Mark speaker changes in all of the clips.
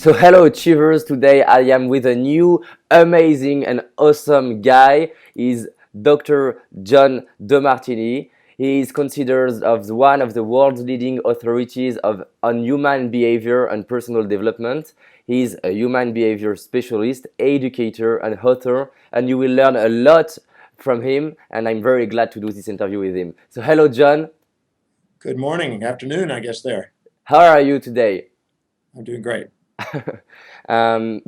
Speaker 1: So hello achievers, today I am with a new amazing and awesome guy. He's Dr. John Demartini. He is considered as one of the world's leading authorities on human behavior and personal development. He is a human behavior specialist, educator and author, and you will learn a lot from him, and I'm very glad to do this interview with him. So hello John,
Speaker 2: Good morning, afternoon, I guess there.
Speaker 1: how are you today?
Speaker 2: I'm doing great.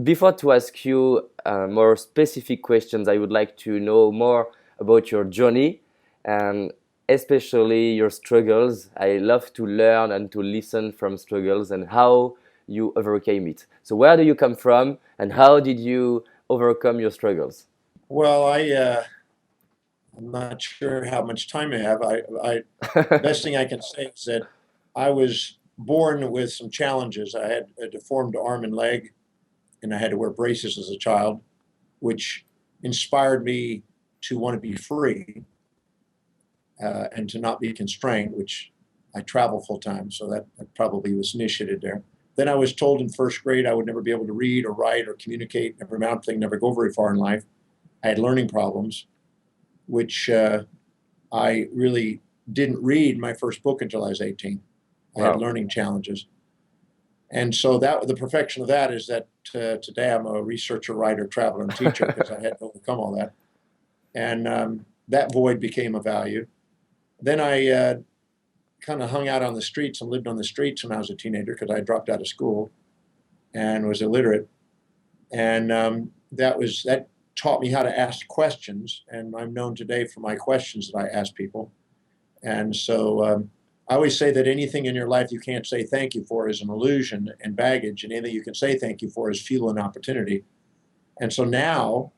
Speaker 1: Before to ask you more specific questions, I would like to know more about your journey and especially your struggles. I love to learn and to listen from struggles and how you overcame it. So where do you come from and how did you overcome your struggles?
Speaker 2: Well, I'm not sure how much time I have. The best thing I can say is that I was born with some challenges. I had a deformed arm and leg, and I had to wear braces as a child, which inspired me to want to be free and to not be constrained, which I travel full time, so that probably was initiated there. Then I was told in first grade I would never be able to read or write or communicate, never amount to thing, never go very far in life. I had learning problems, which I really didn't read my first book until I was 18. I had
Speaker 1: Wow.
Speaker 2: learning challenges. And so that the perfection of that is that today I'm a researcher, writer, traveler, and teacher because I had to overcome all that. And that void became a value. Then I kind of hung out on the streets and lived on the streets when I was a teenager because I dropped out of school and was illiterate. And that taught me how to ask questions, and I'm known today for my questions that I ask people. And so I always say that anything in your life you can't say thank you for is an illusion and baggage, and anything you can say thank you for is fuel and opportunity. And so now,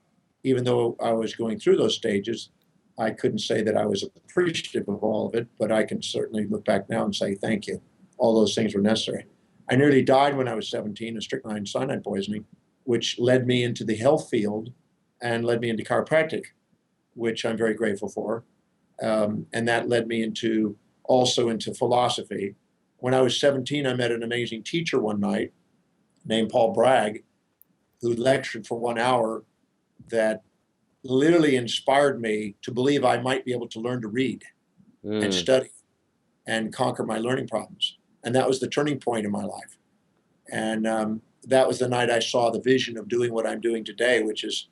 Speaker 2: even though I was going through those stages, I couldn't say that I was appreciative of all of it, but I can certainly look back now and say thank you. All those things were necessary. I nearly died when I was 17 of strychnine cyanide poisoning, which led me into the health field and led me into chiropractic, which I'm very grateful for. And that led me also into philosophy. When I was 17, I met an amazing teacher one night named Paul Bragg, who lectured for 1 hour that literally inspired me to believe I might be able to learn to read and
Speaker 1: Mm.
Speaker 2: study and conquer my learning problems. And that was the turning point in my life. And that was the night I saw the vision of doing what I'm doing today, which is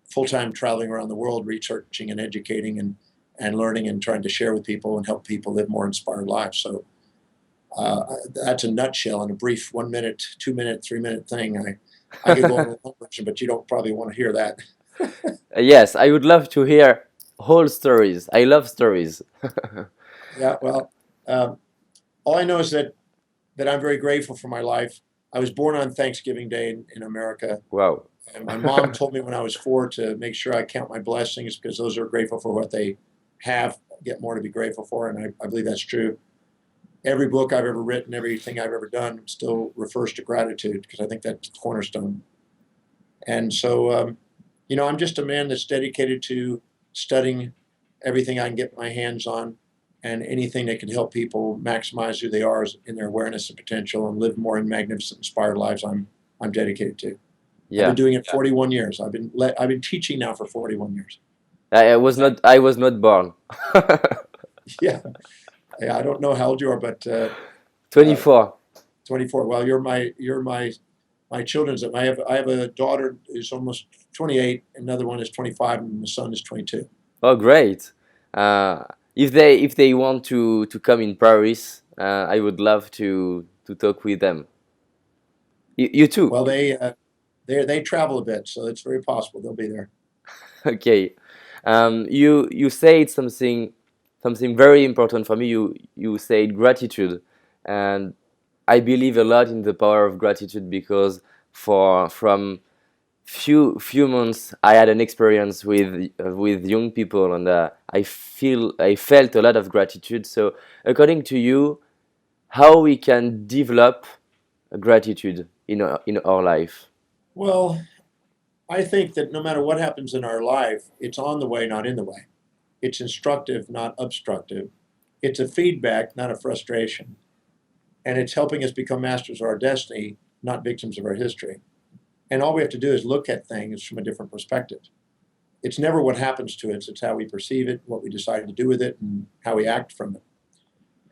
Speaker 2: full-time traveling around the world, researching and educating and learning and trying to share with people and help people live more inspired lives. So that's a nutshell in a brief 1 minute, 2 minute, 3 minute thing. I could go on a long version, but you don't probably want to hear that.
Speaker 1: Yes, I would love to hear whole stories. I love stories.
Speaker 2: Yeah, well, um, all I know is that I'm very grateful for my life. I was born on Thanksgiving Day in America.
Speaker 1: Wow.
Speaker 2: And my mom told me when I was 4 to make sure I count my blessings because those are grateful for what they have, get more to be grateful for. And I believe that's true. Every book I've ever written, everything I've ever done still refers to gratitude because I think that's the cornerstone. And so, I'm just a man that's dedicated to studying everything I can get my hands on and anything that can help people maximize who they are in their awareness and potential and live more in magnificent, inspired lives. I'm dedicated to. I've been
Speaker 1: Yeah.
Speaker 2: doing it 41 years. I've been teaching now for 41 years. And
Speaker 1: I was not born.
Speaker 2: yeah, I don't know how old you are, but uh,
Speaker 1: 24.
Speaker 2: 24. Well, you're my children's. I have a daughter who's almost 28, another one is 25, and the son is 22.
Speaker 1: Oh, great. Uh, if they want to come in Paris, I would love to talk with them. You too.
Speaker 2: Well, they travel a bit, so it's very possible they'll be there.
Speaker 1: Okay. You said something very important for me. You said gratitude, and I believe a lot in the power of gratitude because from few months I had an experience with young people, and I felt a lot of gratitude. So according to you, how we can develop gratitude in our life?
Speaker 2: Well, I think that no matter what happens in our life, it's on the way, not in the way. It's instructive, not obstructive. It's a feedback, not a frustration. And it's helping us become masters of our destiny not victims of our history. And all we have to do is look at things from a different perspective. It's never what happens to us, it's how we perceive it, what we decide to do with it, and how we act from it.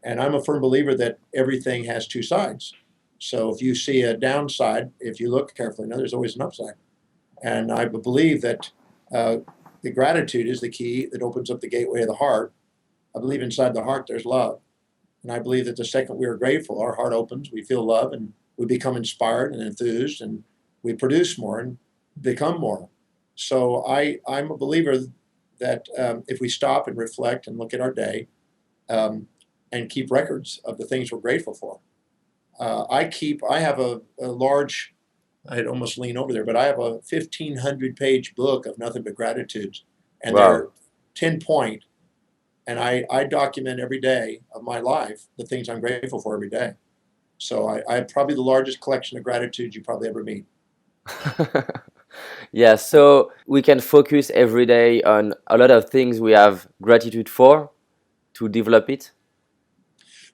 Speaker 2: And I'm a firm believer that everything has two sides. So if you see a downside, if you look carefully, now there's always an upside. And I believe that the gratitude is the key that opens up the gateway of the heart. I believe inside the heart there's love. And I believe that the second we are grateful, our heart opens, we feel love, and we become inspired and enthused, and we produce more and become more. So I'm a believer that if we stop and reflect and look at our day and keep records of the things we're grateful for. I have a large, I'd almost lean over there, but I have a 1,500-page book of nothing but gratitudes, and they're
Speaker 1: Wow.
Speaker 2: 10-point, and I document every day of my life the things I'm grateful for every day. So I have probably the largest collection of gratitudes you probably ever meet.
Speaker 1: Yeah, so we can focus every day on a lot of things we have gratitude for to develop it.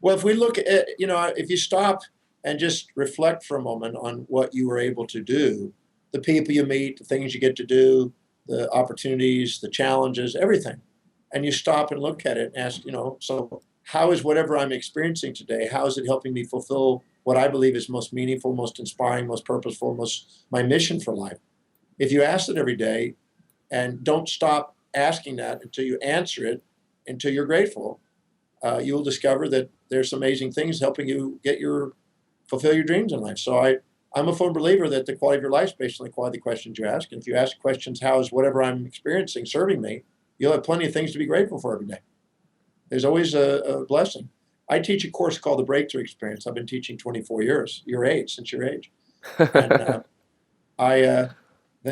Speaker 2: Well, if we look at, if you stop and just reflect for a moment on what you were able to do, the people you meet, the things you get to do, the opportunities, the challenges, everything, and you stop and look at it and ask, so how is whatever I'm experiencing today, how is it helping me fulfill what I believe is most meaningful, most inspiring, most purposeful, most my mission for life? If you ask it every day and don't stop asking that until you answer it, until you're grateful, you'll discover that there's amazing things helping you fulfill your dreams in life. So I'm a firm believer that the quality of your life is based on the quality of the questions you ask. And if you ask questions, how is whatever I'm experiencing serving me, you'll have plenty of things to be grateful for every day. There's always a blessing. I teach a course called the Breakthrough Experience. I've been teaching 24 years, since your age. And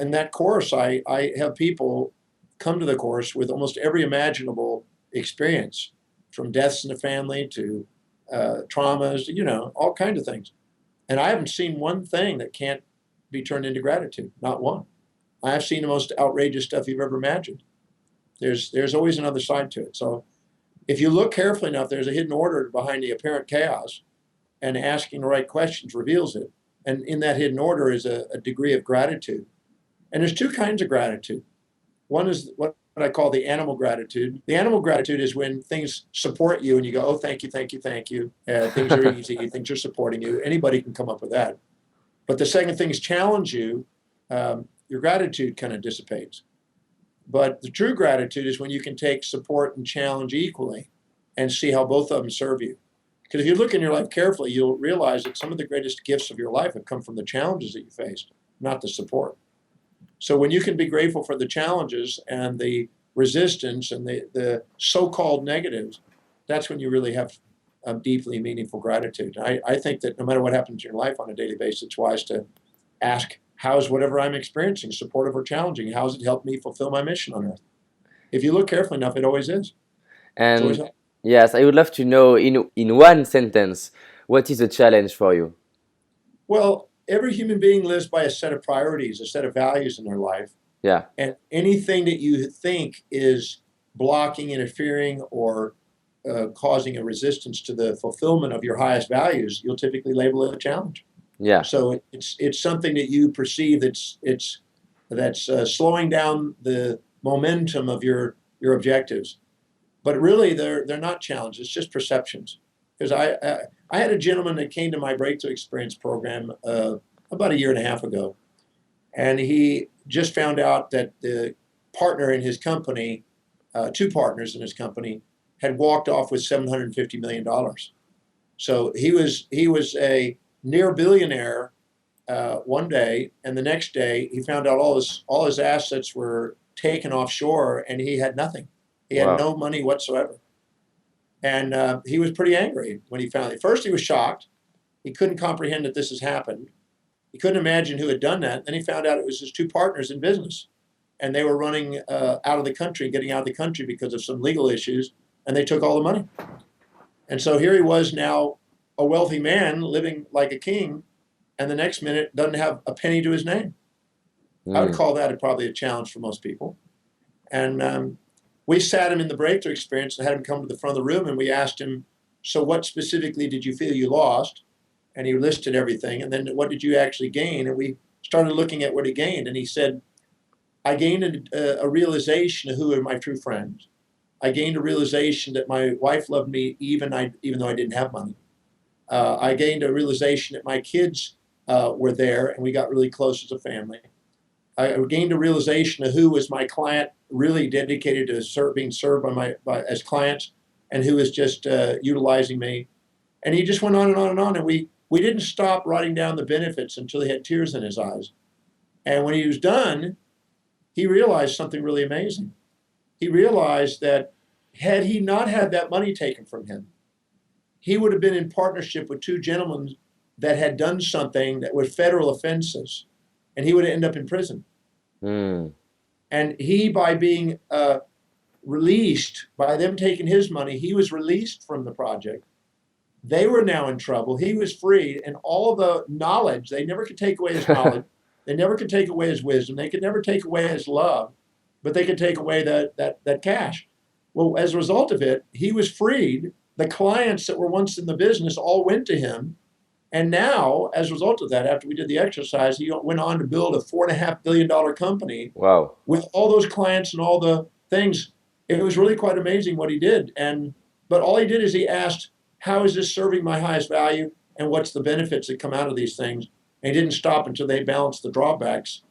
Speaker 2: in that course, I have people come to the course with almost every imaginable experience, from deaths in the family to traumas, all kinds of things. And I haven't seen one thing that can't be turned into gratitude, not one. I have seen the most outrageous stuff you've ever imagined. There's always another side to it. So if you look carefully enough, there's a hidden order behind the apparent chaos, and asking the right questions reveals it. And in that hidden order is a degree of gratitude. And there's two kinds of gratitude. One is what I call the animal gratitude. The animal gratitude is when things support you and you go, oh, thank you, thank you, thank you. Things are easy, things are supporting you. Anybody can come up with that. But the second things challenge you, your gratitude kind of dissipates. But the true gratitude is when you can take support and challenge equally and see how both of them serve you. Because if you look in your life carefully, you'll realize that some of the greatest gifts of your life have come from the challenges that you faced, not the support. So when you can be grateful for the challenges and the resistance and the so-called negatives, that's when you really have deeply meaningful gratitude. I think that no matter what happens in your life on a daily basis, it's wise to ask, how is whatever I'm experiencing supportive or challenging? How has it helped me fulfill my mission on earth? If you look carefully enough, it always is. It's always.
Speaker 1: And yes, I would love to know in one sentence, what is a challenge for you?
Speaker 2: Well, every human being lives by a set of priorities, a set of values in their life.
Speaker 1: Yeah.
Speaker 2: And anything that you think is blocking, interfering, or causing a resistance to the fulfillment of your highest values, you'll typically label it a challenge.
Speaker 1: Yeah.
Speaker 2: So it's something that you perceive that's slowing down the momentum of your objectives. But really, they're not challenges. It's just perceptions. Because I had a gentleman that came to my Breakthrough Experience program about a year and a half ago, and he just found out that the partner in his company, two partners in his company, had walked off with $750 million. So he was a near billionaire one day, and the next day he found out all his assets were taken offshore, and he had nothing. He had
Speaker 1: Wow.
Speaker 2: no money whatsoever. And he was pretty angry when he found it. First, he was shocked. He couldn't comprehend that this has happened. He couldn't imagine who had done that. Then he found out it was his two partners in business. And they were running out of the country, getting out of the country because of some legal issues, and they took all the money. And so here he was now, a wealthy man living like a king, and the next minute doesn't have a penny to his name. I would
Speaker 1: Mm.
Speaker 2: call that probably a challenge for most people. And we sat him in the Breakthrough Experience and had him come to the front of the room, and we asked him, so what specifically did you feel you lost? And he listed everything. And then, what did you actually gain? And we started looking at what he gained. And he said, I gained a realization of who are my true friends. I gained a realization that my wife loved me even though I didn't have money. I gained a realization that my kids were there and we got really close as a family. I gained a realization of who was my client, really dedicated to being served as clients, and who was just utilizing me. And he just went on and on and on. And we didn't stop writing down the benefits until he had tears in his eyes. And when he was done, he realized something really amazing. He realized that had he not had that money taken from him, he would have been in partnership with two gentlemen that had done something that were federal offenses, and he would end up in prison.
Speaker 1: Mm.
Speaker 2: And he, by being released, by them taking his money, he was released from the project. They were now in trouble. He was freed, and all the knowledge, they never could take away his knowledge. They never could take away his wisdom. They could never take away his love, but they could take away that cash. Well, as a result of it, he was freed. The clients that were once in the business all went to him. And now, as a result of that, after we did the exercise, he went on to build a $4.5 billion company.
Speaker 1: Wow.
Speaker 2: With all those clients and all the things. It was really quite amazing what he did. But all he did is he asked, how is this serving my highest value? And what's the benefits that come out of these things? And he didn't stop until they balanced the drawbacks.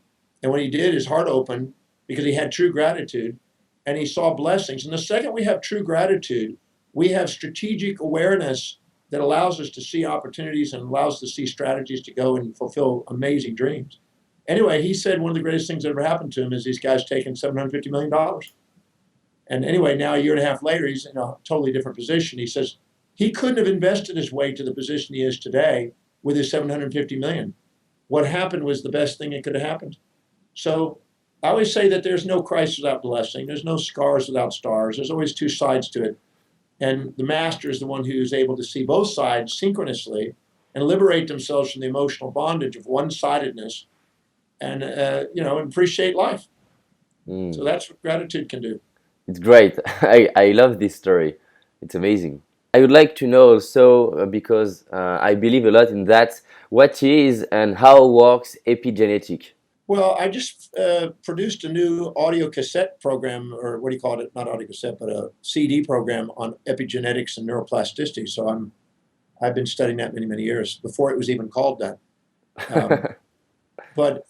Speaker 2: And when he did, his heart opened because he had true gratitude and he saw blessings. And the second we have true gratitude, we have strategic awareness that allows us to see opportunities and allows us to see strategies to go and fulfill amazing dreams. Anyway, he said one of the greatest things that ever happened to him is these guys taking $750 million. And anyway, now a year and a half later, he's in a totally different position. He says he couldn't have invested his way to the position he is today with his $750 million. What happened was the best thing that could have happened. So I always say that there's no Christ without blessing. There's no scars without stars. There's always two sides to it. And the master is the one who's able to see both sides synchronously and liberate themselves from the emotional bondage of one-sidedness and, appreciate life.
Speaker 1: Mm.
Speaker 2: So that's what gratitude can do.
Speaker 1: It's great. I love this story. It's amazing. I would like to know also, because I believe a lot in that, what is and how works epigenetic?
Speaker 2: Well, I just produced a new audio cassette program, or what do you call it? Not audio cassette, but a CD program on epigenetics and neuroplasticity. So I've been studying that many, many years before it was even called that. But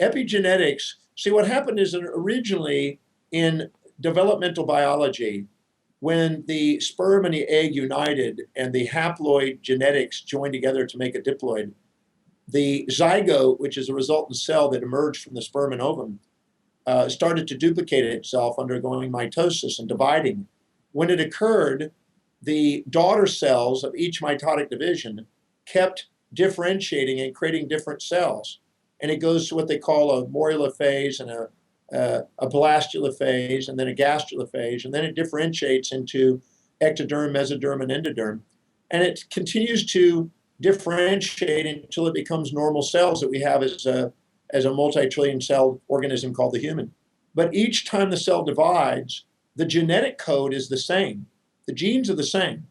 Speaker 2: epigenetics, see what happened is that originally in developmental biology, when the sperm and the egg united and the haploid genetics joined together to make a diploid, the zygote, which is a resultant cell that emerged from the sperm and ovum, started to duplicate itself, undergoing mitosis and dividing. When it occurred, the daughter cells of each mitotic division kept differentiating and creating different cells. And it goes to what they call a morula phase and a blastula phase and then a gastrula phase. And then it differentiates into ectoderm, mesoderm, and endoderm. And it continues to differentiate until it becomes normal cells that we have as a multi-trillion cell organism called the human. But each time the cell divides, the genetic code is the same. The genes are the same.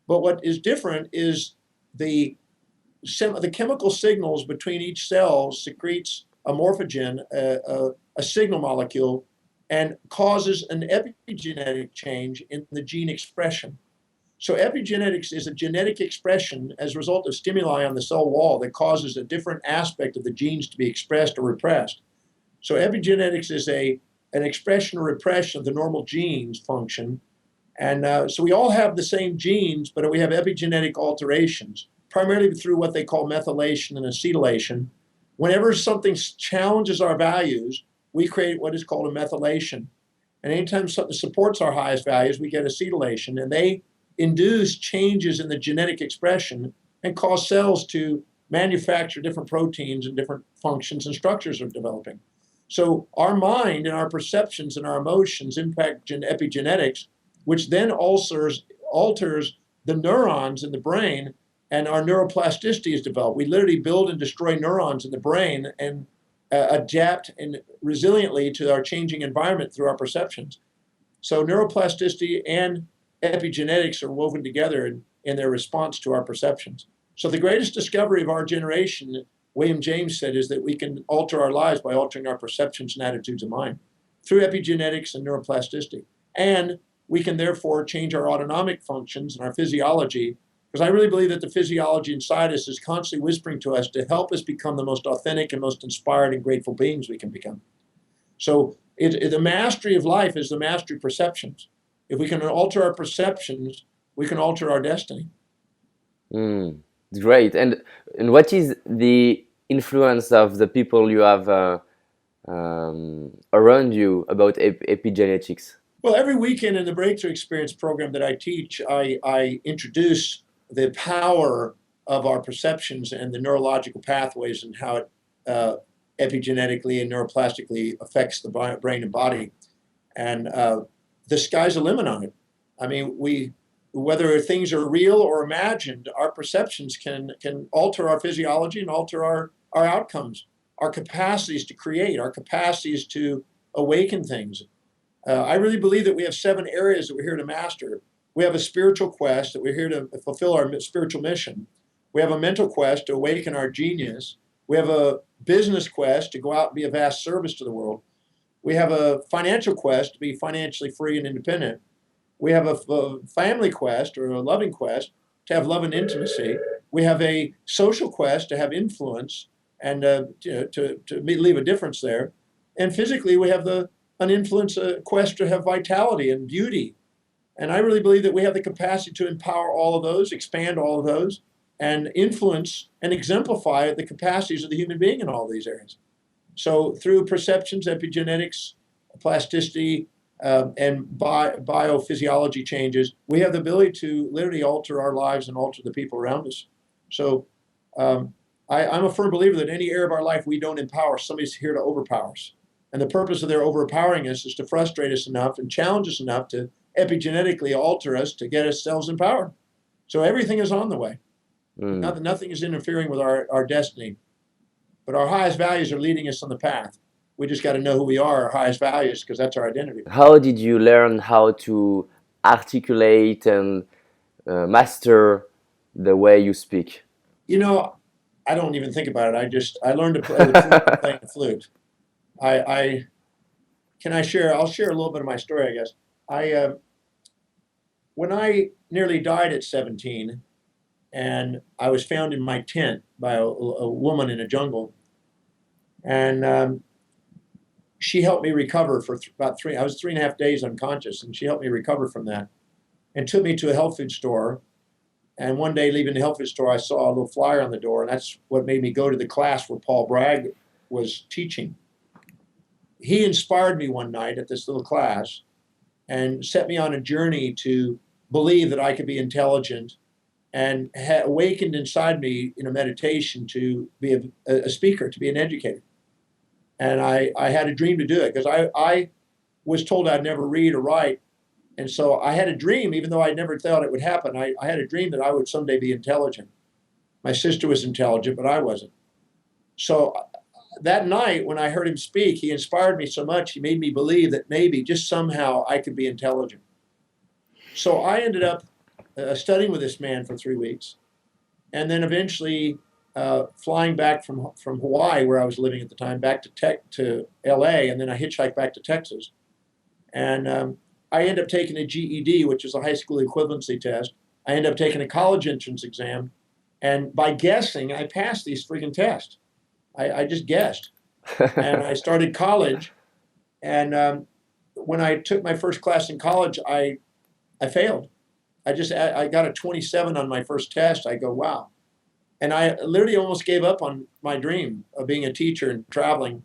Speaker 2: But what is different is the chemical signals between each cell secretes a morphogen, a signal molecule, and causes an epigenetic change in the gene expression. So epigenetics is a genetic expression as a result of stimuli on the cell wall that causes a different aspect of the genes to be expressed or repressed. So epigenetics is an expression or repression of the normal genes function. And so we all have the same genes, but we have epigenetic alterations, primarily through what they call methylation and acetylation. Whenever something challenges our values, we create what is called a methylation. And anytime something supports our highest values, we get acetylation. And they induce changes in the genetic expression and cause cells to manufacture different proteins and different functions and structures are developing. So our mind and our perceptions and our emotions impact epigenetics, which then alters the neurons in the brain, and our neuroplasticity is developed. We literally build and destroy neurons in the brain and adapt and resiliently to our changing environment through our perceptions. So neuroplasticity and epigenetics are woven together in their response to our perceptions. So the greatest discovery of our generation, William James said, is that we can alter our lives by altering our perceptions and attitudes of mind through epigenetics and neuroplasticity. And we can therefore change our autonomic functions and our physiology, because I really believe that the physiology inside us is constantly whispering to us to help us become the most authentic and most inspired and grateful beings we can become. So the mastery of life is the mastery of perceptions. If we can alter our perceptions, we can alter our destiny.
Speaker 1: Mm, great. And what is the influence of the people you have around you about epigenetics?
Speaker 2: Well, every weekend in the Breakthrough Experience program that I teach, I introduce the power of our perceptions and the neurological pathways and how it epigenetically and neuroplastically affects the brain and body. And the sky's the limit on it. I mean, whether things are real or imagined, our perceptions can alter our physiology and alter our outcomes, our capacities to create, our capacities to awaken things. I really believe that we have 7 areas that we're here to master. We have a spiritual quest that we're here to fulfill our spiritual mission. We have a mental quest to awaken our genius. We have a business quest to go out and be a vast service to the world. We have a financial quest to be financially free and independent. We have a family quest or a loving quest to have love and intimacy. We have a social quest to have influence and to leave a difference there. And physically, we have an influence quest to have vitality and beauty. And I really believe that we have the capacity to empower all of those, expand all of those, and influence and exemplify the capacities of the human being in all these areas. So through perceptions, epigenetics, plasticity, and biophysiology changes, we have the ability to literally alter our lives and alter the people around us. So I'm a firm believer that any area of our life we don't empower, somebody's here to overpower us. And the purpose of their overpowering us is to frustrate us enough and challenge us enough to epigenetically alter us to get ourselves empowered. So everything is on the way. Nothing is interfering with our destiny. But our highest values are leading us on the path. We just got to know who we are, our highest values, because that's our identity.
Speaker 1: How did you learn how to articulate and master the way you speak?
Speaker 2: You know, I don't even think about it. I learned to play the flute by playing the flute. I'll share a little bit of my story, I guess. When I nearly died at 17, and I was found in my tent by a woman in a jungle, and she helped me recover for about I was 3.5 days unconscious, and she helped me recover from that and took me to a health food store. And one day leaving the health food store, I saw a little flyer on the door, and that's what made me go to the class where Paul Bragg was teaching. He inspired me one night at this little class and set me on a journey to believe that I could be intelligent, and awakened inside me in a meditation to be a speaker, to be an educator. And I had a dream to do it because I was told I'd never read or write. And so I had a dream, even though I never thought it would happen. I had a dream that I would someday be intelligent. My sister was intelligent, but I wasn't. So that night when I heard him speak, he inspired me so much, he made me believe that maybe just somehow I could be intelligent. So I ended up studying with this man for 3 weeks, and then eventually flying back from Hawaii, where I was living at the time, back to LA, and then I hitchhiked back to Texas. And I ended up taking a GED, which is a high school equivalency test. I ended up taking a college entrance exam, and by guessing, I passed these freaking tests. I just guessed. And I started college, and when I took my first class in college, I failed. I got a 27 on my first test. I go, wow. And I literally almost gave up on my dream of being a teacher and traveling.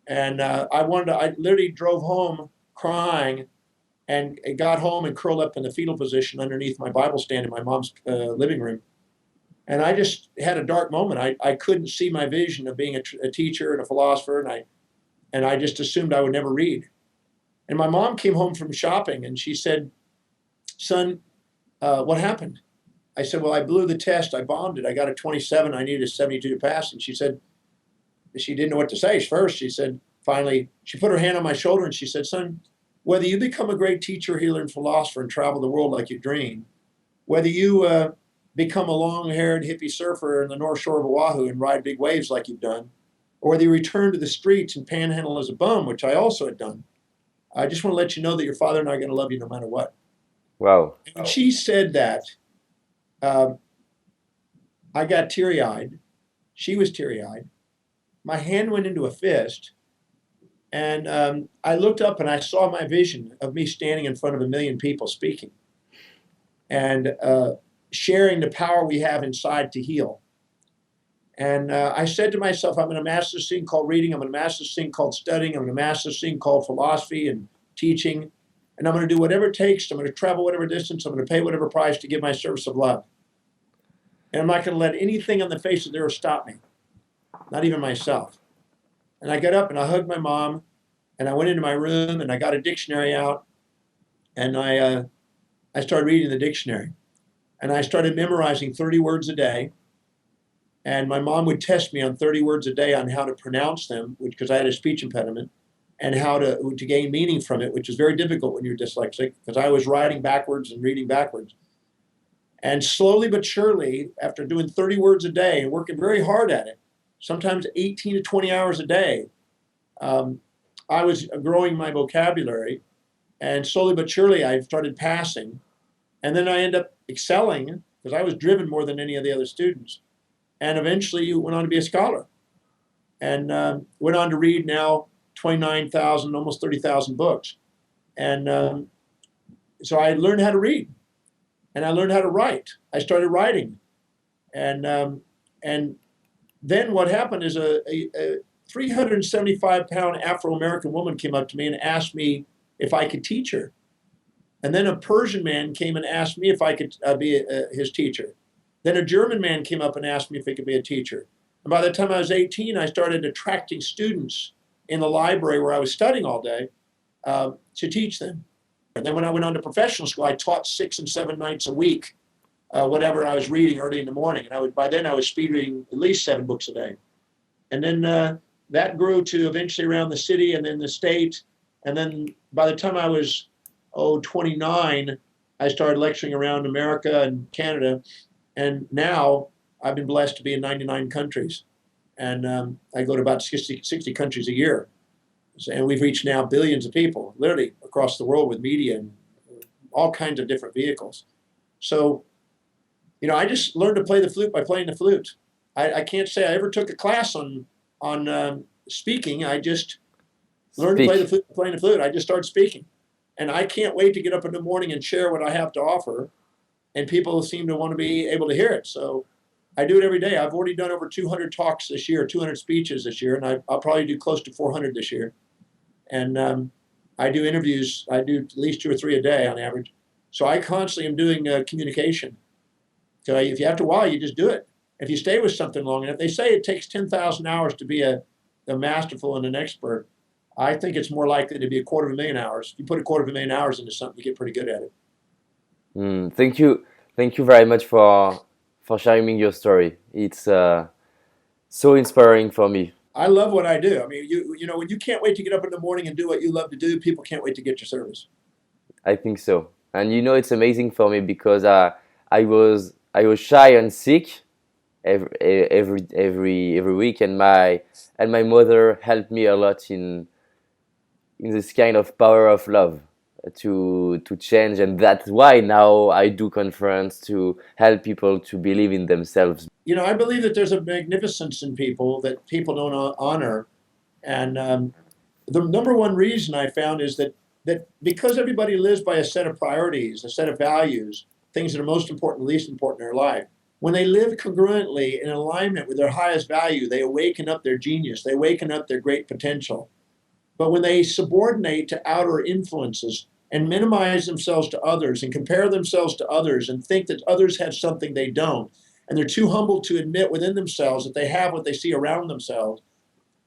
Speaker 2: And I literally drove home crying, and got home and curled up in the fetal position underneath my Bible stand in my mom's living room. And I just had a dark moment. I couldn't see my vision of being a teacher and a philosopher, and I just assumed I would never read. And my mom came home from shopping, and she said, son, what happened? I said, well, I blew the test. I bombed it. I got a 27. I needed a 72 to pass. And she said, she didn't know what to say. First, she said, finally, she put her hand on my shoulder and she said, son, whether you become a great teacher, healer, and philosopher and travel the world like you dream, whether you become a long-haired hippie surfer in the North Shore of Oahu and ride big waves like you've done, or whether you return to the streets and panhandle as a bum, which I also had done. I just want to let you know that your father and I are going to love you no matter what.
Speaker 1: Wow.
Speaker 2: And when she said that, uh, I got teary-eyed. She was teary-eyed. My hand went into a fist, and I looked up and I saw my vision of me standing in front of 1 million people speaking and sharing the power we have inside to heal. And I said to myself, I'm going to master this thing called reading. I'm going to master this thing called studying. I'm going to master this thing called philosophy and teaching. And I'm going to do whatever it takes. I'm going to travel whatever distance. I'm going to pay whatever price to give my service of love. And I'm not going to let anything on the face of the earth stop me, not even myself. And I got up and I hugged my mom, and I went into my room and I got a dictionary out, and I started reading the dictionary. And I started memorizing 30 words a day. And my mom would test me on 30 words a day on how to pronounce them, because I had a speech impediment, and how to gain meaning from it, which is very difficult when you're dyslexic, because I was writing backwards and reading backwards. And slowly but surely, after doing 30 words a day and working very hard at it, sometimes 18 to 20 hours a day, I was growing my vocabulary. And slowly but surely, I started passing. And then I ended up excelling because I was driven more than any of the other students. And eventually went on to be a scholar, and went on to read now 29,000, almost 30,000 books. And so I learned how to read, and I learned how to write. I started writing. And then what happened is a 375-pound Afro-American woman came up to me and asked me if I could teach her. And then a Persian man came and asked me if I could be his teacher. Then a German man came up and asked me if he could be a teacher. And by the time I was 18, I started attracting students in the library where I was studying all day to teach them. And then when I went on to professional school, I taught 6 and 7 nights a week, whatever I was reading early in the morning. And by then I was speed reading at least 7 books a day. And then that grew to eventually around the city and then the state. And then by the time I was 29, I started lecturing around America and Canada. And now I've been blessed to be in 99 countries. And I go to about 60 countries a year. And we've reached now billions of people, literally across the world with media and all kinds of different vehicles. So, I just learned to play the flute by playing the flute. I can't say I ever took a class on speaking. I just learned to play the flute by playing the flute. I just started speaking. And I can't wait to get up in the morning and share what I have to offer. And people seem to want to be able to hear it. So I do it every day. I've already done over 200 talks this year, 200 speeches this year, and I'll probably do close to 400 this year. And I do interviews. I do at least 2 or 3 a day on average. So I constantly am doing communication. So if you have to wow, you just do it. If you stay with something long enough, they say it takes 10,000 hours to be a masterful and an expert. I think it's more likely to be 250,000 hours. If you put 250,000 hours into something, you get pretty good at it.
Speaker 1: Thank you very much for sharing your story. It's so inspiring for me.
Speaker 2: I love what I do. I mean, when you can't wait to get up in the morning and do what you love to do, people can't wait to get your service.
Speaker 1: I think so, and it's amazing for me because I was shy and sick every week, and my mother helped me a lot in this kind of power of love to change, and that's why now I do conference to help people to believe in themselves.
Speaker 2: I believe that there's a magnificence in people that people don't honor, and the number one reason I found is that because everybody lives by a set of priorities, a set of values, things that are most important, least important in their life. When they live congruently in alignment with their highest value, they awaken up their genius, they awaken up their great potential. But when they subordinate to outer influences and minimize themselves to others and compare themselves to others and think that others have something they don't, and they're too humble to admit within themselves that they have what they see around themselves,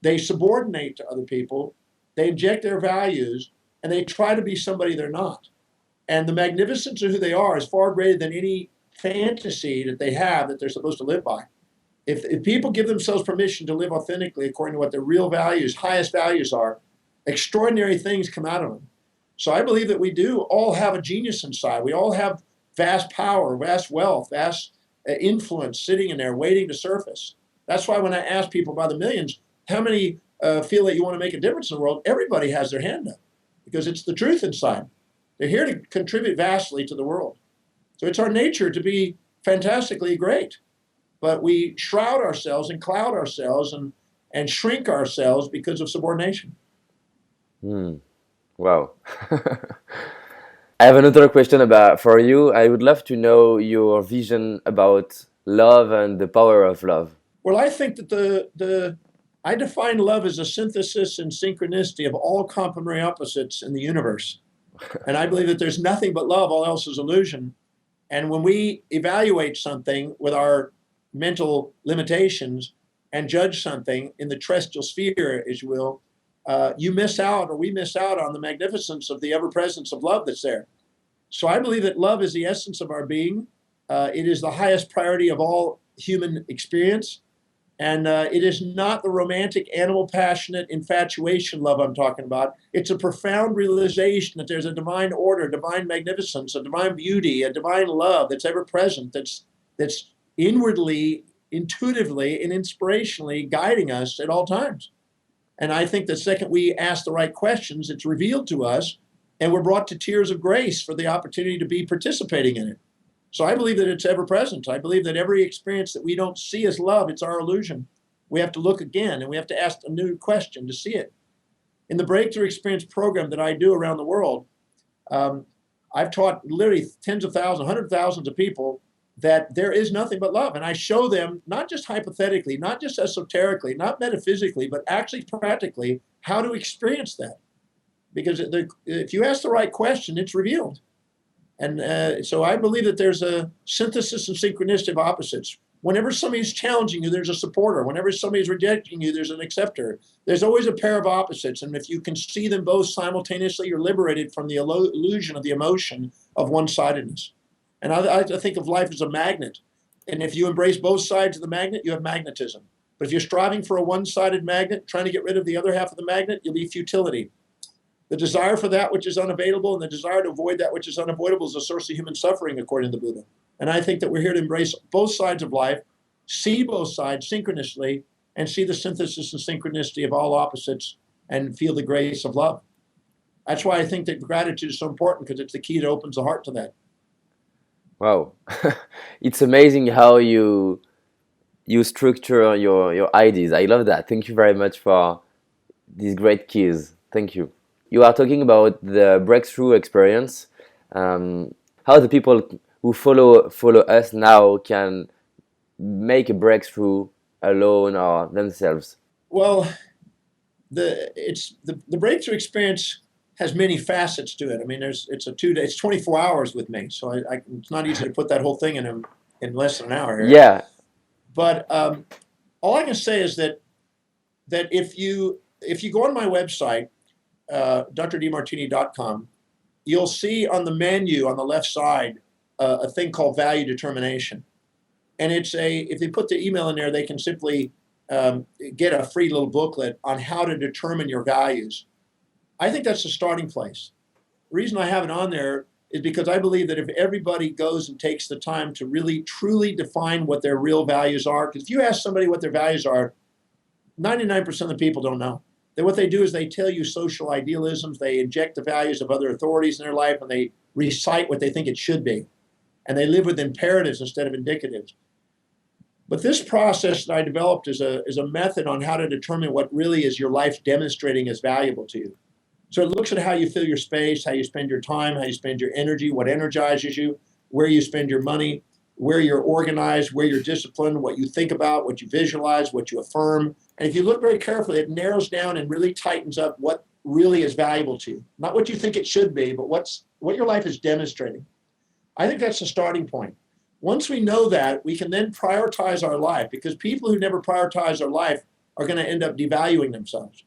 Speaker 2: they subordinate to other people, they inject their values, and they try to be somebody they're not. And the magnificence of who they are is far greater than any fantasy that they have that they're supposed to live by. If people give themselves permission to live authentically according to what their real values, highest values are, extraordinary things come out of them. So I believe that we do all have a genius inside. We all have vast power, vast wealth, vast influence sitting in there waiting to surface. That's why when I ask people by the millions, how many feel that you want to make a difference in the world, everybody has their hand up because it's the truth inside. They're here to contribute vastly to the world. So it's our nature to be fantastically great, but we shroud ourselves and cloud ourselves and shrink ourselves because of subordination.
Speaker 1: Wow. I have another question for you. I would love to know your vision about love and the power of love.
Speaker 2: Well, I think that I define love as a synthesis and synchronicity of all complementary opposites in the universe. And I believe that there's nothing but love, all else is illusion. And when we evaluate something with our mental limitations and judge something in the terrestrial sphere, as you will, you miss out, or we miss out on the magnificence of the ever presence of love that's there. So I believe that love is the essence of our being. It is the highest priority of all human experience. And it is not the romantic, animal, passionate infatuation love I'm talking about. It's a profound realization that there's a divine order, divine magnificence, a divine beauty, a divine love that's ever present, that's inwardly, intuitively, and inspirationally guiding us at all times. And I think the second we ask the right questions, it's revealed to us, and we're brought to tears of grace for the opportunity to be participating in it. So I believe that it's ever present. I believe that every experience that we don't see as love, it's our illusion. We have to look again, and we have to ask a new question to see it. In the Breakthrough Experience program that I do around the world, I've taught literally tens of thousands, hundreds of thousands of people that there is nothing but love. And I show them, not just hypothetically, not just esoterically, not metaphysically, but actually practically, how to experience that. Because if you ask the right question, it's revealed. And so I believe that there's a synthesis and synchronicity of opposites. Whenever somebody's challenging you, there's a supporter. Whenever somebody's rejecting you, there's an acceptor. There's always a pair of opposites. And if you can see them both simultaneously, you're liberated from the illusion of the emotion of one-sidedness. And I think of life as a magnet. And if you embrace both sides of the magnet, you have magnetism. But if you're striving for a one-sided magnet, trying to get rid of the other half of the magnet, you'll be futility. The desire for that which is unavailable and the desire to avoid that which is unavoidable is a source of human suffering, according to the Buddha. And I think that we're here to embrace both sides of life, see both sides synchronously, and see the synthesis and synchronicity of all opposites and feel the grace of love. That's why I think that gratitude is so important, because it's the key that opens the heart to that.
Speaker 1: Wow. It's amazing how you structure your ideas. I love that. Thank you very much for these great keys. Thank you. You are talking about the breakthrough experience, how the people who follow us now can make a breakthrough alone or themselves.
Speaker 2: Well, the breakthrough experience has many facets to it. I mean, it's 24 hours with me, so it's not easy to put that whole thing in less than an hour here.
Speaker 1: Yeah.
Speaker 2: But all I can say is that if you go on my website, drdemartini.com, you'll see on the menu on the left side a thing called value determination. And if they put the email in there, they can simply get a free little booklet on how to determine your values. I think that's the starting place. The reason I have it on there is because I believe that if everybody goes and takes the time to really, truly define what their real values are, because if you ask somebody what their values are, 99% of the people don't know. What they do is they tell you social idealisms, they inject the values of other authorities in their life, and they recite what they think it should be. And they live with imperatives instead of indicatives. But this process that I developed is a method on how to determine what really is your life demonstrating as valuable to you. So it looks at how you fill your space, how you spend your time, how you spend your energy, what energizes you, where you spend your money, where you're organized, where you're disciplined, what you think about, what you visualize, what you affirm. And if you look very carefully, it narrows down and really tightens up what really is valuable to you. Not what you think it should be, but what your life is demonstrating. I think that's the starting point. Once we know that, we can then prioritize our life, because people who never prioritize their life are going to end up devaluing themselves.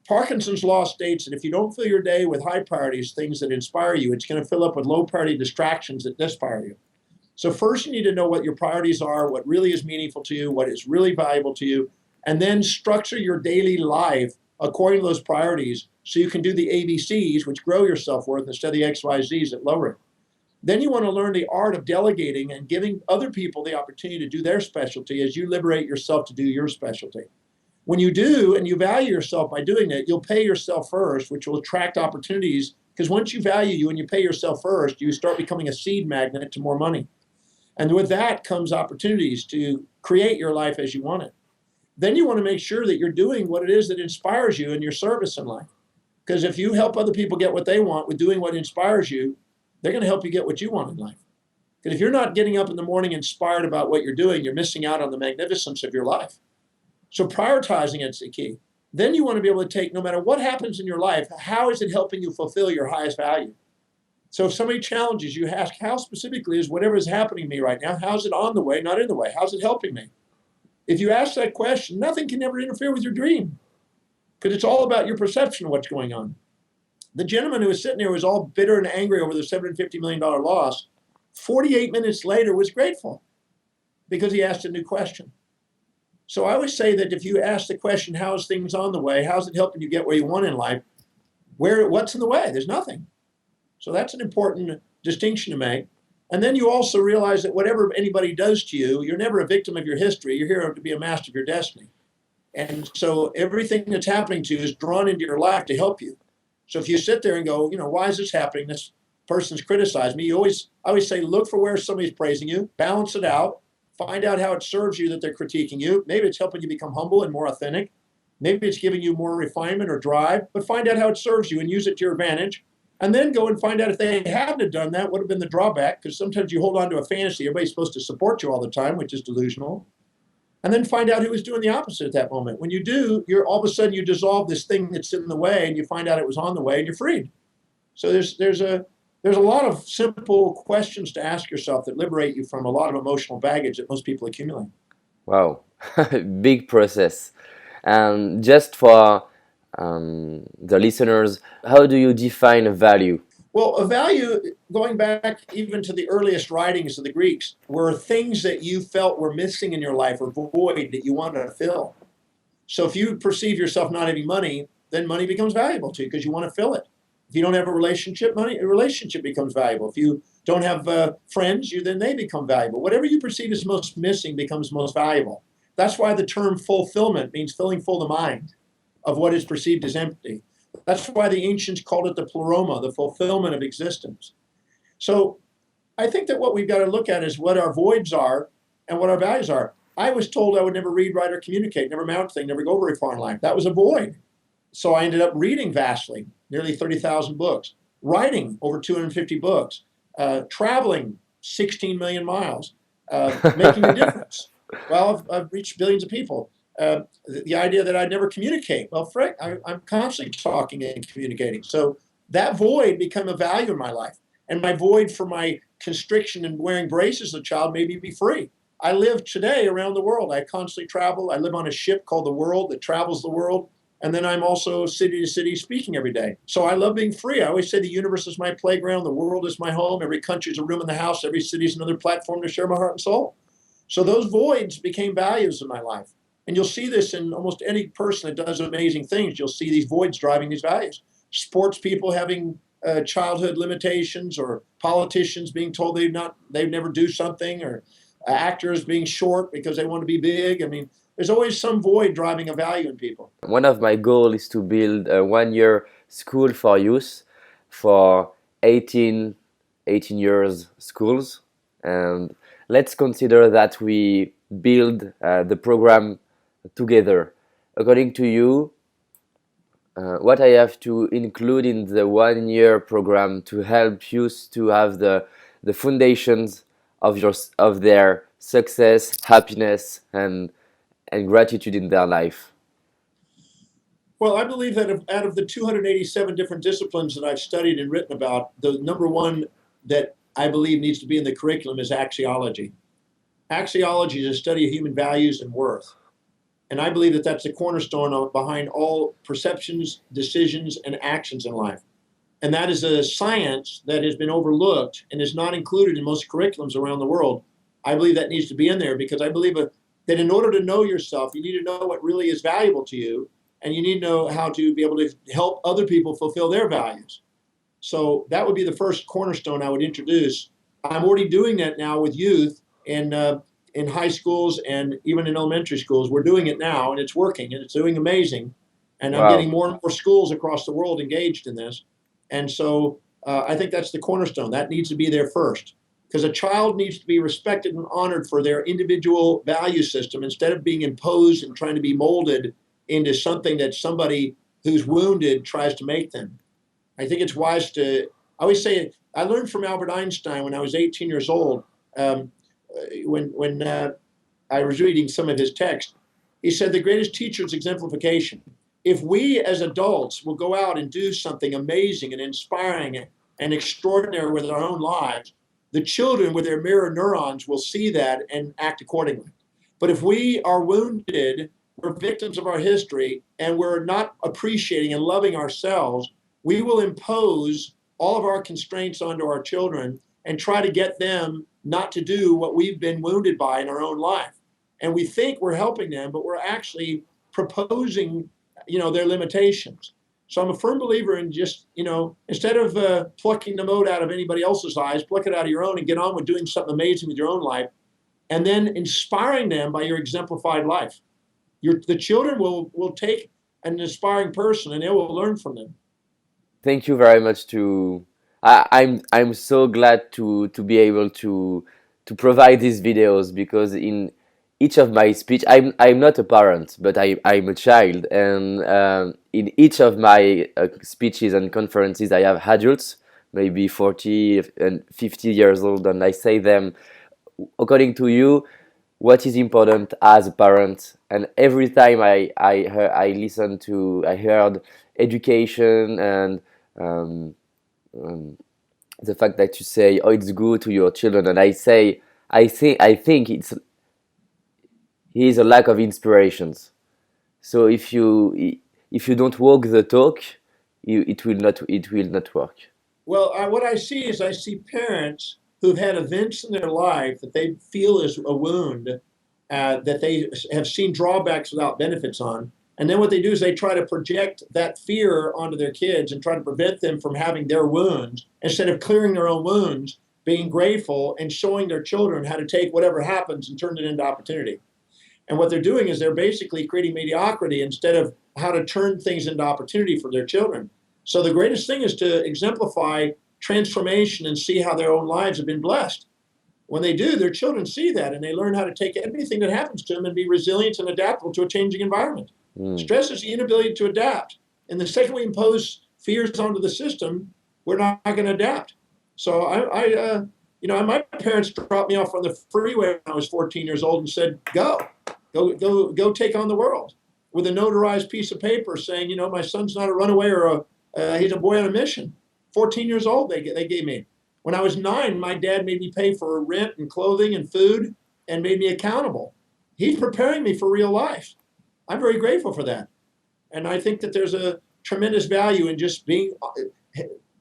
Speaker 2: Parkinson's law states that if you don't fill your day with high priorities, things that inspire you, it's going to fill up with low priority distractions that dispire you. So first you need to know what your priorities are, what really is meaningful to you, what is really valuable to you, and then structure your daily life according to those priorities so you can do the ABCs, which grow your self-worth, instead of the XYZs that lower it. Then you want to learn the art of delegating and giving other people the opportunity to do their specialty as you liberate yourself to do your specialty. When you do and you value yourself by doing that, you'll pay yourself first, which will attract opportunities. Because once you value you and you pay yourself first, you start becoming a seed magnet to more money. And with that comes opportunities to create your life as you want it. Then you want to make sure that you're doing what it is that inspires you in your service in life. Because if you help other people get what they want with doing what inspires you, they're going to help you get what you want in life. Because if you're not getting up in the morning inspired about what you're doing, you're missing out on the magnificence of your life. So prioritizing it's the key. Then you want to be able to take, no matter what happens in your life, how is it helping you fulfill your highest value? So if somebody challenges you, ask how specifically is whatever is happening to me right now, how's it on the way, not in the way? How's it helping me? If you ask that question, nothing can ever interfere with your dream because it's all about your perception of what's going on. The gentleman who was sitting there was all bitter and angry over the $750 million loss. 48 minutes later was grateful because he asked a new question. So I always say that if you ask the question, how's things on the way? How's it helping you get where you want in life? What's in the way? There's nothing. So that's an important distinction to make. And then you also realize that whatever anybody does to you, you're never a victim of your history. You're here to be a master of your destiny. And so everything that's happening to you is drawn into your life to help you. So if you sit there and go, why is this happening? This person's criticized me. I always say, look for where somebody's praising you, balance it out, find out how it serves you that they're critiquing you. Maybe it's helping you become humble and more authentic. Maybe it's giving you more refinement or drive, but find out how it serves you and use it to your advantage. And then go and find out if they hadn't done that, what would have been the drawback, because sometimes you hold on to a fantasy. Everybody's supposed to support you all the time, which is delusional. And then find out who was doing the opposite at that moment. When you do, you're all of a sudden you dissolve this thing that's in the way and you find out it was on the way and you're freed. So there's a lot of simple questions to ask yourself that liberate you from a lot of emotional baggage that most people accumulate.
Speaker 1: Wow, big process. And just for the listeners, how do you define a value?
Speaker 2: Well, a value, going back even to the earliest writings of the Greeks, were things that you felt were missing in your life or void that you wanted to fill. So if you perceive yourself not having money, then money becomes valuable to you because you want to fill it. If you don't have a relationship, a relationship becomes valuable. If you don't have friends, then they become valuable. Whatever you perceive as most missing becomes most valuable. That's why the term fulfillment means filling full the mind of what is perceived as empty. That's why the ancients called it the pleroma, the fulfillment of existence. So I think that what we've got to look at is what our voids are and what our values are. I was told I would never read, write, or communicate, never amount to anything, never go very far in life. That was a void. So I ended up reading vastly, nearly 30,000 books, writing over 250 books, traveling 16 million miles, making a difference. Well, I've reached billions of people. The idea that I'd never communicate. Well, Frank, I'm constantly talking and communicating. So that void became a value in my life. And my void for my constriction and wearing braces as a child made me be free. I live today around the world. I constantly travel. I live on a ship called the World that travels the world. And then I'm also city to city speaking every day. So I love being free. I always say the universe is my playground. The world is my home. Every country is a room in the house. Every city is another platform to share my heart and soul. So those voids became values in my life. And you'll see this in almost any person that does amazing things. You'll see these voids driving these values. Sports people having childhood limitations, or politicians being told they'd never do something, or actors being short because they want to be big. I mean, there's always some void driving a value in people.
Speaker 1: One of my goals is to build a one-year school for youth for 18 years schools. And let's consider that we build the program together. According to you, what I have to include in the one-year program to help youth to have the foundations of their success, happiness, and gratitude in their life?
Speaker 2: Well, I believe that out of the 287 different disciplines that I've studied and written about, the number one that I believe needs to be in the curriculum is axiology. Axiology is a study of human values and worth. And I believe that that's the cornerstone behind all perceptions, decisions, and actions in life. And that is a science that has been overlooked and is not included in most curriculums around the world. I believe that needs to be in there because I believe that in order to know yourself, you need to know what really is valuable to you, and you need to know how to be able to help other people fulfill their values. So that would be the first cornerstone I would introduce. I'm already doing that now with youth in high schools and even in elementary schools. We're doing it now, and it's working, and it's doing amazing. And I'm getting
Speaker 1: Wow.
Speaker 2: more and more schools across the world engaged in this. And so I think that's the cornerstone. That needs to be there first, because a child needs to be respected and honored for their individual value system instead of being imposed and trying to be molded into something that somebody who's wounded tries to make them. I think it's wise to. I always say I learned from Albert Einstein when I was 18 years old. Um, when I was reading some of his text, he said the greatest teacher is exemplification. If we as adults will go out and do something amazing and inspiring and extraordinary with our own lives, the children with their mirror neurons will see that and act accordingly. But if we are wounded, we're victims of our history, and we're not appreciating and loving ourselves, we will impose all of our constraints onto our children and try to get them not to do what we've been wounded by in our own life. And we think we're helping them, but we're actually proposing, their limitations. So I'm a firm believer in just, instead of plucking the mote out of anybody else's eyes, pluck it out of your own and get on with doing something amazing with your own life, and then inspiring them by your exemplified life. The children will take an inspiring person and they will learn from them.
Speaker 1: Thank you very much to I'm so glad to be able to provide these videos, because in each of my speech I'm not a parent, but I'm a child, and in each of my speeches and conferences I have adults, maybe 40 and 50 years old, and I say them, according to you, what is important as a parent. And every time I heard education and um, um, the fact that you say, oh, it's good to your children, and I say, I think he's a lack of inspirations. So if you don't walk the talk, it will not work.
Speaker 2: Well, what I see is I see parents who've had events in their life that they feel is a wound, that they have seen drawbacks without benefits on. And then what they do is they try to project that fear onto their kids and try to prevent them from having their wounds instead of clearing their own wounds, being grateful, and showing their children how to take whatever happens and turn it into opportunity. And what they're doing is they're basically creating mediocrity instead of how to turn things into opportunity for their children. So the greatest thing is to exemplify transformation and see how their own lives have been blessed. When they do, their children see that and they learn how to take anything that happens to them and be resilient and adaptable to a changing environment.
Speaker 1: Mm.
Speaker 2: Stress is the inability to adapt. And the second we impose fears onto the system, we're not going to adapt. So my parents dropped me off on the freeway when I was 14 years old and said, go take on the world, with a notarized piece of paper saying, my son's not a runaway or he's a boy on a mission. 14 years old, they gave me. When I was 9, my dad made me pay for rent and clothing and food and made me accountable. He's preparing me for real life. I'm very grateful for that. And I think that there's a tremendous value in just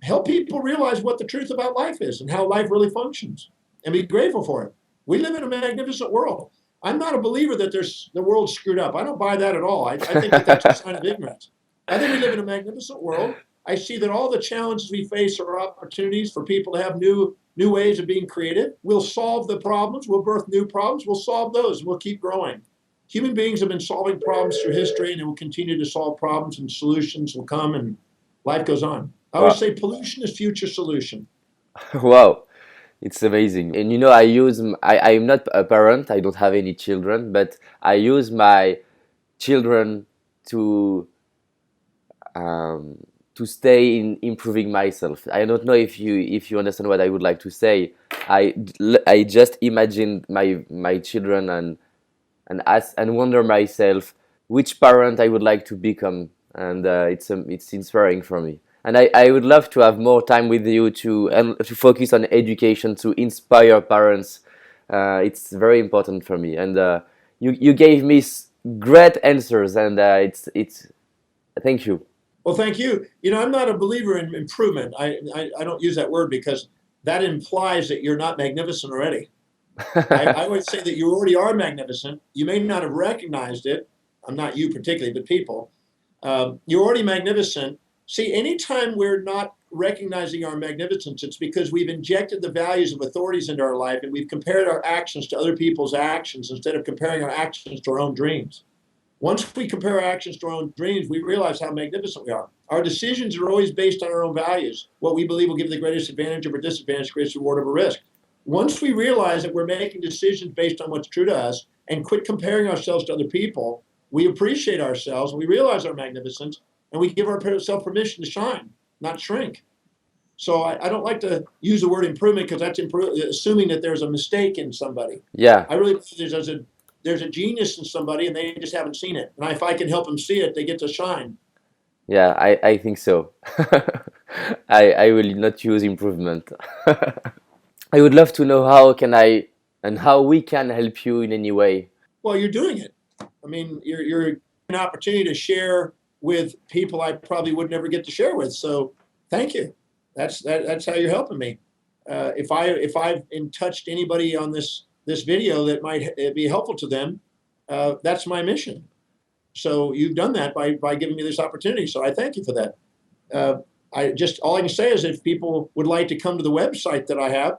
Speaker 2: help people realize what the truth about life is and how life really functions, and be grateful for it. We live in a magnificent world. I'm not a believer that the world's screwed up. I don't buy that at all. I think that that's a sign of ignorance. I think we live in a magnificent world. I see that all the challenges we face are opportunities for people to have new ways of being creative. We'll solve the problems. We'll birth new problems. We'll solve those. We'll keep growing. Human beings have been solving problems through history, and they will continue to solve problems, and solutions will come, and life goes on. I always
Speaker 1: Wow.
Speaker 2: say pollution is future solution.
Speaker 1: Wow. It's amazing. And I'm not a parent, I don't have any children, but I use my children to um, to stay in improving myself. I don't know if you understand what I would like to say. I just imagine my children, and ask and wonder myself which parent I would like to become, and it's inspiring for me. And I would love to have more time with you to focus on education to inspire parents. It's very important for me, and you gave me great answers, and it's thank you.
Speaker 2: Well, thank you. I'm not a believer in improvement. I don't use that word because that implies that you're not magnificent already. I would say that you already are magnificent. You may not have recognized it. I'm not you particularly, but people. You're already magnificent. See, anytime we're not recognizing our magnificence, it's because we've injected the values of authorities into our life, and we've compared our actions to other people's actions instead of comparing our actions to our own dreams. Once we compare our actions to our own dreams, we realize how magnificent we are. Our decisions are always based on our own values. What we believe will give the greatest advantage over disadvantage, greatest reward over risk. Once we realize that we're making decisions based on what's true to us and quit comparing ourselves to other people, we appreciate ourselves, we realize our magnificence, and we give ourselves permission to shine, not shrink. So I don't like to use the word improvement because that's assuming that there's a mistake in somebody.
Speaker 1: Yeah,
Speaker 2: I really believe there's a genius in somebody and they just haven't seen it. And if I can help them see it, they get to shine.
Speaker 1: yeah, I think so. I will not use improvement. I would love to know how can I and how we can help you in any way.
Speaker 2: Well, you're doing it. I mean, you're an opportunity to share with people I probably would never get to share with. So thank you. That's how you're helping me. If I've touched anybody on this video that might be helpful to them, that's my mission. So you've done that by giving me this opportunity. So I thank you for that. All I can say is if people would like to come to the website that I have,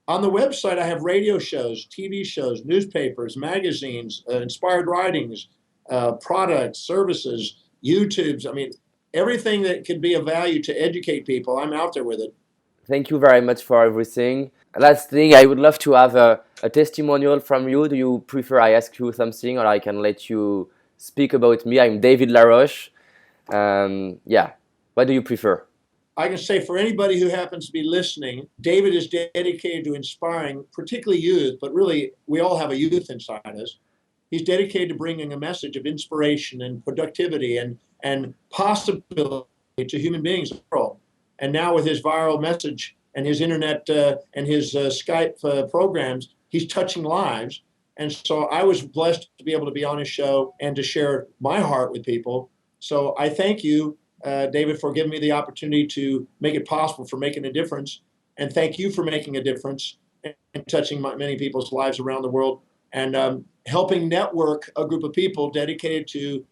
Speaker 2: on the website I have radio shows, TV shows, newspapers, magazines, inspired writings, products, services, YouTubes. I mean, everything that could be of value to educate people, I'm out there with it.
Speaker 1: Thank you very much for everything. Last thing, I would love to have a testimonial from you. Do you prefer I ask you something or I can let you speak about me? I'm David Laroche. Yeah, what do you prefer?
Speaker 2: I can say for anybody who happens to be listening, David is dedicated to inspiring, particularly youth, but really we all have a youth inside us. He's dedicated to bringing a message of inspiration and productivity and possibility to human beings in the world. And now with his viral message and his internet and his Skype programs, he's touching lives. And so I was blessed to be able to be on his show and to share my heart with people. So I thank you, David, for giving me the opportunity to make it possible for making a difference. And thank you for making a difference and touching many people's lives around the world and helping network a group of people dedicated to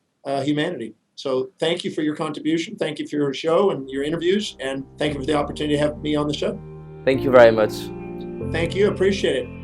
Speaker 2: humanity. So thank you for your contribution. Thank you for your show and your interviews. And thank you for the opportunity to have me on the show.
Speaker 1: Thank you very much.
Speaker 2: Thank you. Appreciate it.